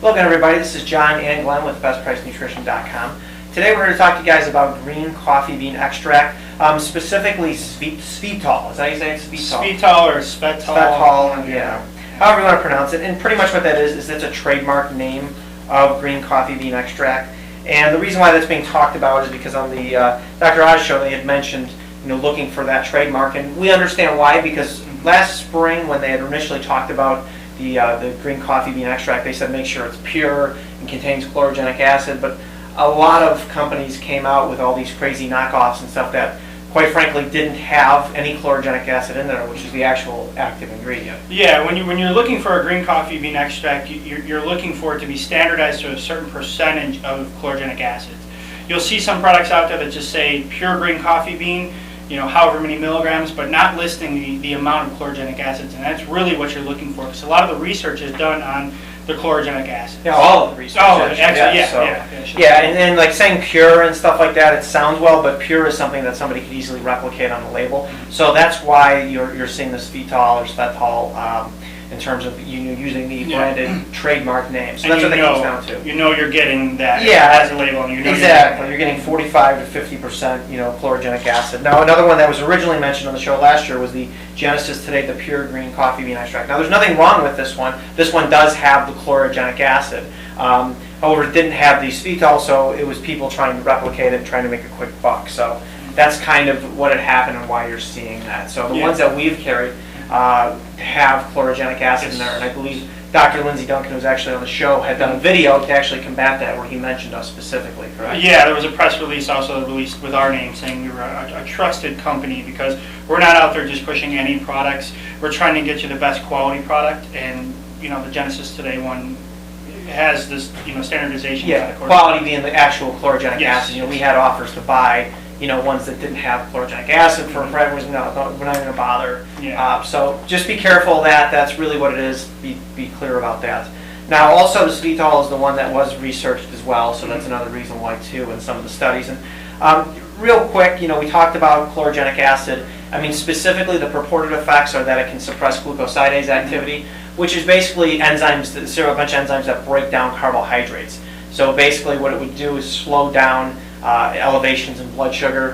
Welcome everybody, this is John and Glenn with BestPriceNutrition.com. Today we're going to talk to you guys about green coffee bean extract, specifically Svital. Is that how you say it? Svital or Svetol. Svetol, yeah. However you want to pronounce it. And pretty much what that is it's a trademark name of green coffee bean extract. And the reason why that's being talked about is because on the Dr. Oz show they had mentioned looking for that trademark. And we understand why, because last spring when they had initially talked about the green coffee bean extract, they said make sure it's pure and contains chlorogenic acid, but a lot of companies came out with all these crazy knockoffs and stuff that quite frankly didn't have any chlorogenic acid in there, which is the actual active ingredient. Yeah, when you're looking for a green coffee bean extract, you're looking for it to be standardized to a certain percentage of chlorogenic acids. You'll see some products out there that just say pure green coffee bean, however many milligrams, but not listing the amount of chlorogenic acids, and that's really what you're looking for, because a lot of the research is done on the chlorogenic acids. Yeah, all of the research. Oh, actually, and like saying pure and stuff like that, it sounds well, but pure is something that somebody could easily replicate on the label. So that's why you're seeing the Svital or Svetol in terms of using the branded trademark name. So that's what that comes down to. You're getting that as a label, and exactly. You're getting 45 to 50% chlorogenic acid. Now another one that was originally mentioned on the show last year was the Genesis Today, the pure green coffee bean extract. Now there's nothing wrong with this one. This one does have the chlorogenic acid. However, it didn't have the Svital, so it was people trying to replicate it and trying to make a quick buck. So that's kind of what had happened and why you're seeing that. So the ones that we've carried have chlorogenic acid in there, and I believe Dr. Lindsey Duncan, who's actually on the show, had done a video to actually combat that where he mentioned us specifically, correct? Yeah, there was a press release also released with our name saying we were a trusted company, because we're not out there just pushing any products. We're trying to get you the best quality product, and the Genesis Today one has this standardization. Yeah, quality being the actual chlorogenic acid. We had offers to buy ones that didn't have chlorogenic acid for whatever reason. No, we're not going to bother. Yeah. So just be careful of that. That's really what it is. Be clear about that. Now, also the Svital is the one that was researched as well, so that's another reason why too in some of the studies. And real quick, we talked about chlorogenic acid. I mean, specifically the purported effects are that it can suppress glucosidase activity, which is basically enzymes, a bunch of enzymes that break down carbohydrates. So basically what it would do is slow down elevations in blood sugar,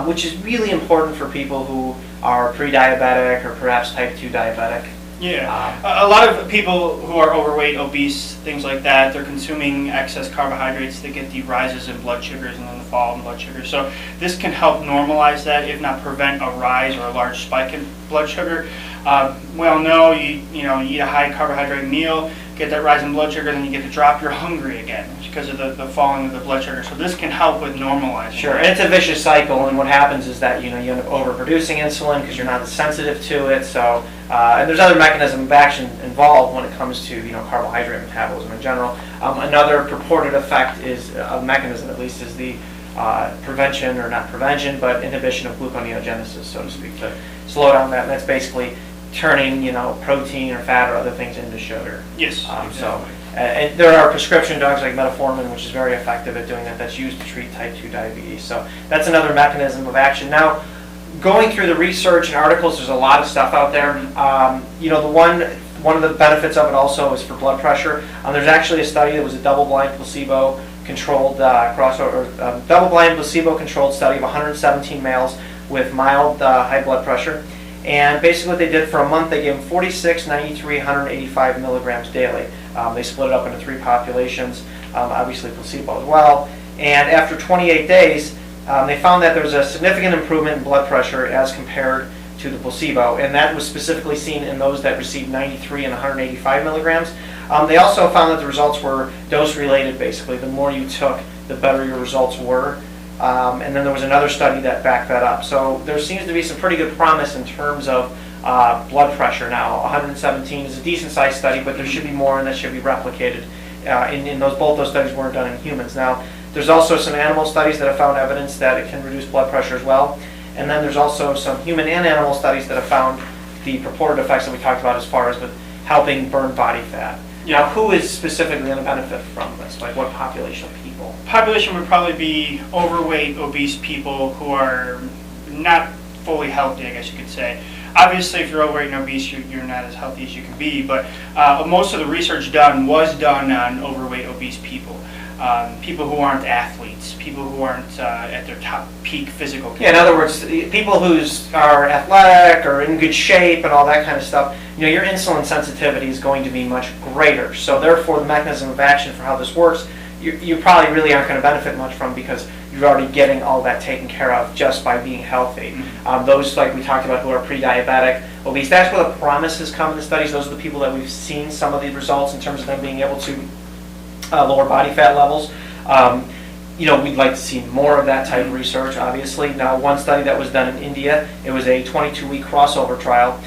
which is really important for people who are pre-diabetic or perhaps type 2 diabetic. Yeah, a lot of people who are overweight, obese, things like that, they're consuming excess carbohydrates. They get the rises in blood sugars and then the fall in blood sugar. So this can help normalize that, if not prevent a rise or a large spike in blood sugar. We all know you eat a high carbohydrate meal, get that rise in blood sugar, then you get to drop, you're hungry again because of the falling of the blood sugar. So this can help with normalizing. Sure, and it's a vicious cycle, and what happens is that you end up overproducing insulin because you're not as sensitive to it. So and there's other mechanism of action involved when it comes to carbohydrate metabolism in general. Another purported effect is a mechanism, at least, is the prevention, or not prevention, but inhibition of gluconeogenesis, so to speak, to slow down that. And that's basically turning protein or fat or other things into sugar. Yes. So and there are prescription drugs like metformin, which is very effective at doing that. That's used to treat type 2 diabetes. So that's another mechanism of action. Now, going through the research and articles, there's a lot of stuff out there. One of the benefits of it also is for blood pressure. There's actually a study that was a double-blind placebo-controlled double-blind placebo-controlled study of 117 males with mild high blood pressure. And basically what they did for a month, they gave them 46, 93, 185 milligrams daily. They split it up into 3 populations, obviously placebo as well. And after 28 days, they found that there was a significant improvement in blood pressure as compared to the placebo. And that was specifically seen in those that received 93 and 185 milligrams. They also found that the results were dose-related, basically. The more you took, the better your results were. And then there was another study that backed that up. So there seems to be some pretty good promise in terms of blood pressure now. 117 is a decent-sized study, but there should be more, and that should be replicated. Both those studies weren't done in humans. Now, there's also some animal studies that have found evidence that it can reduce blood pressure as well. And then there's also some human and animal studies that have found the purported effects that we talked about as far as with helping burn body fat. Now, who is specifically going to benefit from this? Like what population of people? Population would probably be overweight, obese people who are not fully healthy, I guess you could say. Obviously, if you're overweight and obese, you're not as healthy as you can be, but most of the research done was done on overweight, obese people. People who aren't athletes, people who aren't at their top peak physical condition. Yeah, in other words, people who are athletic or in good shape and all that kind of stuff, your insulin sensitivity is going to be much greater. So therefore, the mechanism of action for how this works, you probably really aren't going to benefit much from, because you're already getting all that taken care of just by being healthy. Those, like we talked about, who are pre-diabetic, obese, that's where the promises come in the studies. Those are the people that we've seen some of the results in terms of them being able to lower body fat levels. We'd like to see more of that type of research, obviously. Now, one study that was done in India, it was a 22-week crossover trial.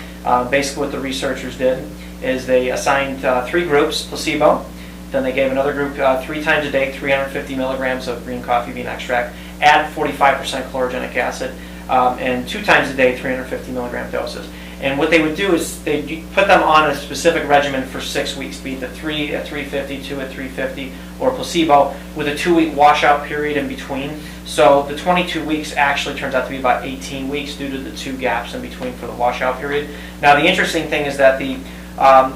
Basically what the researchers did is they assigned 3 groups, placebo, then they gave another group 3 times a day, 350 milligrams of green coffee bean extract at 45% chlorogenic acid, and 2 times a day, 350 milligram doses. And what they would do is they put them on a specific regimen for 6 weeks, be it the 3 at 350, 2 at 350, or placebo, with a 2-week washout period in between. So the 22 weeks actually turns out to be about 18 weeks due to the 2 gaps in between for the washout period. Now, the interesting thing is that the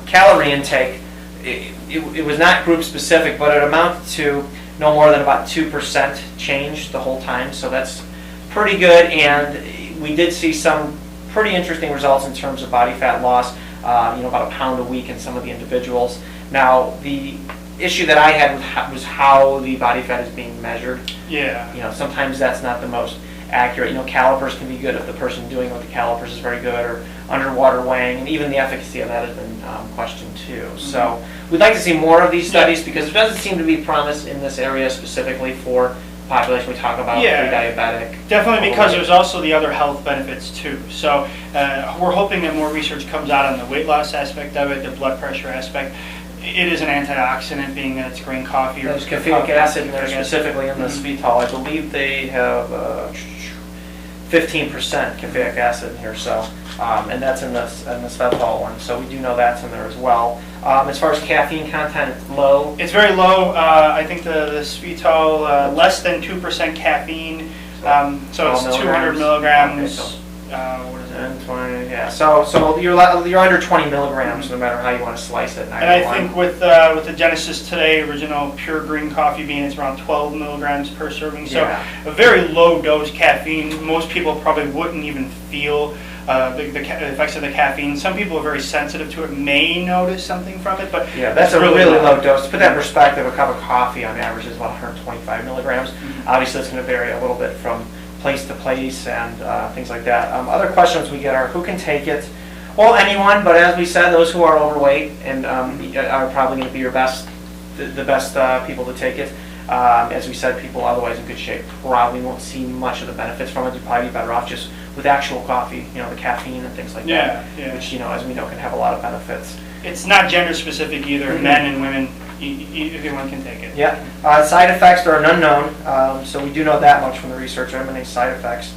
calorie intake, it was not group specific, but it amounted to no more than about 2% change the whole time. So that's pretty good, and we did see some pretty interesting results in terms of body fat loss, about a pound a week in some of the individuals. Now, the issue that I had was how the body fat is being measured. Yeah. Sometimes that's not the most accurate. Calipers can be good if the person doing it with the calipers is very good, or underwater weighing, and even the efficacy of that has been questioned too. So we'd like to see more of these studies, because there doesn't seem to be promise in this area specifically for population we talk about, pre-diabetic. Definitely, because there's also the other health benefits too. So we're hoping that more research comes out on the weight loss aspect of it, the blood pressure aspect. It is an antioxidant, being that it's green coffee. There's caffeic acid in there, specifically in the Svital. I believe they have 15% caffeic acid in here, so and that's in the Svital one. So we do know that's in there as well. As far as caffeine content, it's low. It's very low. I think the Svital, less than 2% caffeine. So it's 200 milligrams. Okay, what is it? 10, 20, yeah. So you're under 20 milligrams, no matter how you want to slice it. And I think with the Genesis Today original pure green coffee bean, it's around 12 milligrams per serving. So a very low dose caffeine. Most people probably wouldn't even feel the effects of the caffeine. Some people are very sensitive to it, may notice something from it, but yeah, that's a really low dose. To put that in perspective, a cup of coffee on average is about 125 milligrams. Obviously, it's going to vary a little bit from place to place and things like that. Other questions we get are, who can take it? Well, anyone, but as we said, those who are overweight and are probably going to be the best people to take it. As we said, people otherwise in good shape probably won't see much of the benefits from it. You'd probably be better off just with actual coffee, the caffeine and things like that, which, as we know, can have a lot of benefits. It's not gender specific either. Men and women, everyone can take it. Yeah. Side effects are an unknown, so we do know that much from the research. There are many side effects.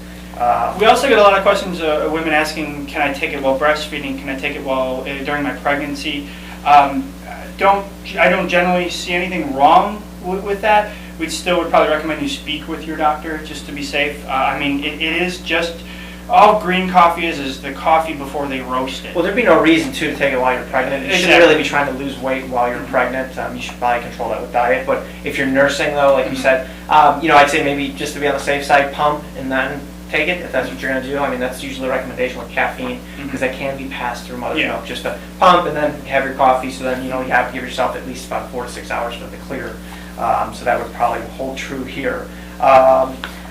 We also get a lot of questions, women asking, can I take it while breastfeeding? Can I take it while during my pregnancy? I don't generally see anything wrong with that. We still would probably recommend you speak with your doctor just to be safe. It is just, all green coffee is the coffee before they roast it. Well, there'd be no reason to take it while you're pregnant. You shouldn't really be trying to lose weight while you're pregnant. You should probably control that with diet. But if you're nursing, though, like you said, I'd say maybe just to be on the safe side, pump and then take it if that's what you're going to do. That's usually a recommendation with caffeine, because that can be passed through mother's milk. Just to pump and then have your coffee, so then you have to give yourself at least about 4 to 6 hours for it to clear. So that would probably hold true here.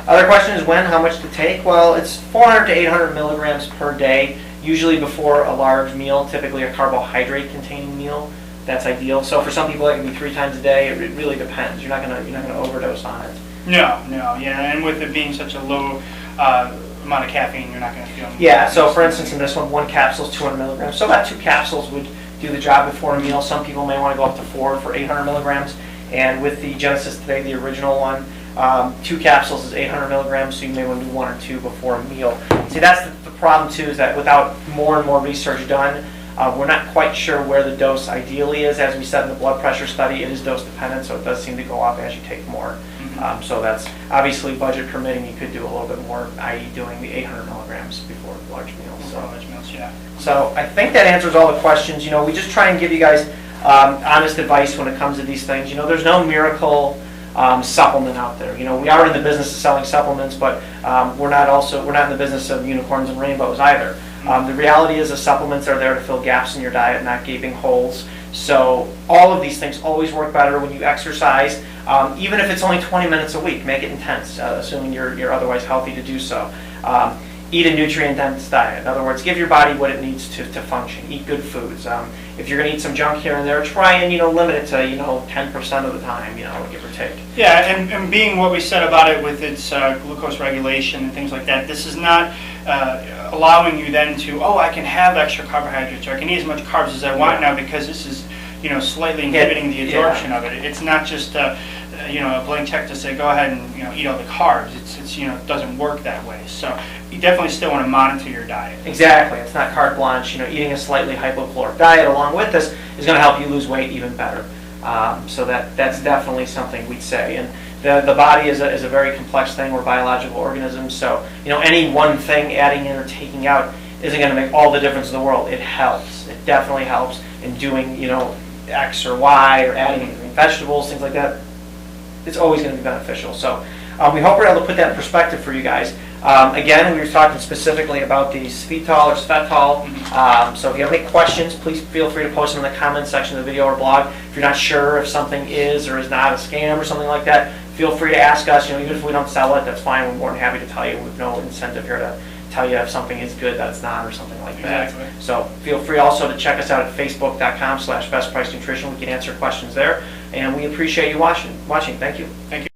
Other question is when, how much to take? Well, it's 400 to 800 milligrams per day, usually before a large meal, typically a carbohydrate-containing meal. That's ideal. So for some people, it can be 3 times a day. It really depends. You're not gonna overdose on it. No, and with it being such a low amount of caffeine, you're not gonna feel. Yeah. So for instance, in this one, 1 capsule is 200 milligrams. So about 2 capsules would do the job before a meal. Some people may want to go up to 4 for 800 milligrams. And with the Genesis Today, the original one, 2 capsules is 800 milligrams, so you may want to do 1 or 2 before a meal. See, that's the problem too, is that without more and more research done, we're not quite sure where the dose ideally is. As we said in the blood pressure study, it is dose dependent, so it does seem to go up as you take more. So that's obviously budget permitting. You could do a little bit more, i.e. doing the 800 milligrams before large meals. So large meals, yeah. So I think that answers all the questions. You know, we just try and give you guys honest advice when it comes to these things. You know, there's no miracle supplement out there. You know, we are in the business of selling supplements, but we're not in the business of unicorns and rainbows either. The reality is the supplements are there to fill gaps in your diet, not gaping holes. So all of these things always work better when you exercise, even if it's only 20 minutes a week. Make it intense, assuming you're otherwise healthy to do so. Eat a nutrient-dense diet. In other words, give your body what it needs to function. Eat good foods. If you're going to eat some junk here and there, try and limit it to 10% of the time, give or take. Yeah, and being what we said about it with its glucose regulation and things like that, this is not allowing you then to, I can have extra carbohydrates, or I can eat as much carbs as I want now because this is slightly inhibiting the absorption of it. It's not just a blank check to say go ahead and eat all the carbs. It's it doesn't work that way. So you definitely still want to monitor your diet. Exactly. It's not carte blanche. Eating a slightly hypocaloric diet along with this is going to help you lose weight even better. So that's definitely something we'd say. And the body is a very complex thing. We're biological organisms. So any one thing adding in or taking out isn't going to make all the difference in the world. It helps. It definitely helps in doing X or Y or adding in vegetables, things like that. It's always going to be beneficial. So we hope we're able to put that in perspective for you guys. Again, we were talking specifically about the Svital or Svetol. So if you have any questions, please feel free to post them in the comments section of the video or blog. If you're not sure if something is or is not a scam or something like that, feel free to ask us. Even if we don't sell it, that's fine. We're more than happy to tell you. We have no incentive here to tell you if something is good that it's not or something like that. Exactly. So feel free also to check us out at facebook.com/bestpricenutrition. We can answer questions there. And we appreciate you watching. Thank you. Thank you.